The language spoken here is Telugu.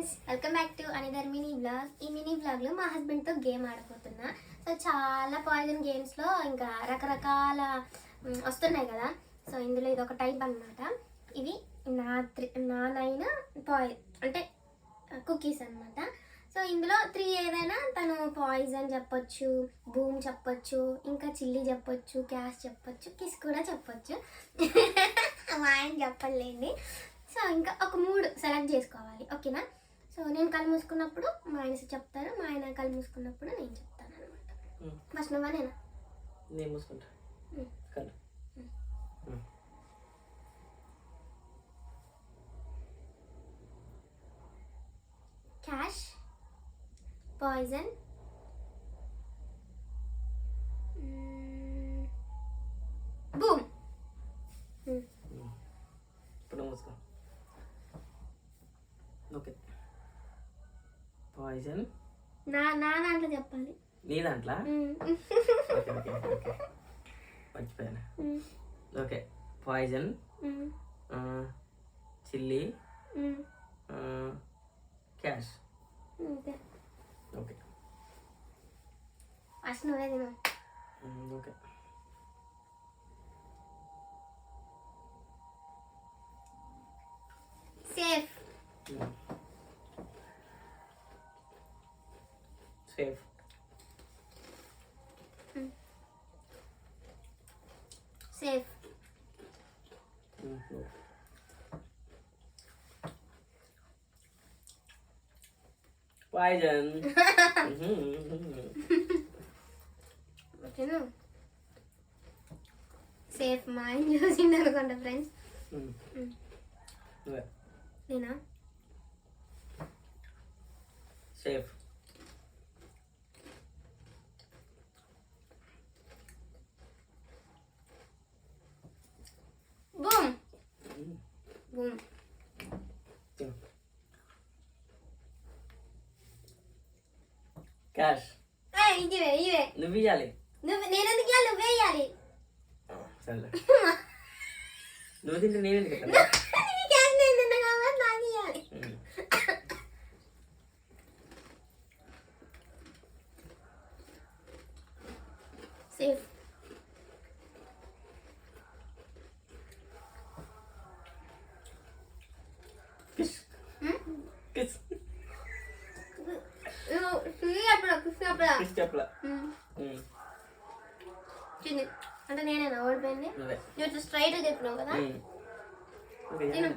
Friends, welcome back to another mini vlog. ఈ మినీ వ్లాగ్లో మా హస్బెండ్తో గేమ్ ఆడిపోతున్నా. సో చాలా పాయిజన్ గేమ్స్లో ఇంకా రకరకాల వస్తున్నాయి కదా. సో ఇందులో ఇది ఒక టైప్ అనమాట. ఇవి నా 9 అంటే కుకీస్ అనమాట. సో ఇందులో 3 ఏదైనా తను పాయిజన్ చెప్పొచ్చు, బూమ్ చెప్పొచ్చు, ఇంకా చిల్లీ చెప్పొచ్చు, క్యాష్ చెప్పొచ్చు, కిస్ కూడా చెప్పొచ్చు. మా ఆయన చెప్పలేండి. సో ఇంకా ఒక 3 సెలెక్ట్ చేసుకోవాలి, ఓకేనా? సో నేను కళ్ళు మూసుకున్నప్పుడు మా ఆయన చెప్తారు, మా ఆయన కళ్ళు మూసుకున్నప్పుడు నేను చెప్తాను అనమాట. ఫస్ట్ నువ్వా నేనా? నేను మూసుకుంటా. కళ్ళు క్యాష్, పాయిజన్, బూమ్. ఇప్పుడు మూసుకో. ఓకే. పాయిజన్ నా దాంట్లో చెప్పాలి. నీ దాంట్లో మర్చిపోయాను. Okay. Poison, chilli, cash. Okay. First నువ్వే తిను. Okay. Safe. Safe. Safe. Poison. ఓకేనా? సేఫ్. మా ఆయన చూసింది అనుకోండి ఫ్రెండ్స్. నేనా? సేఫ్. బూమ్. బూమ్. క్యాష్. ఇవే నువ్వు ఇవ్వాలి. నేను ఎందుకు ఇవ్వాలి? నువ్వే ఇవ్వాలి. సరే. నువ్వు తింటే నేను ఎందుకు క్యాష్ నేను తిన్నా కాబట్టి నాకు ఇవ్వాలి. సేఫ్. కిస్. కిస్. కిస్ చెప్పలా. అంటే నేనేనా ఓడిపోయింది? నువ్వు స్ట్రైట్ చెప్పినావు కదా. ఓకే. తిను.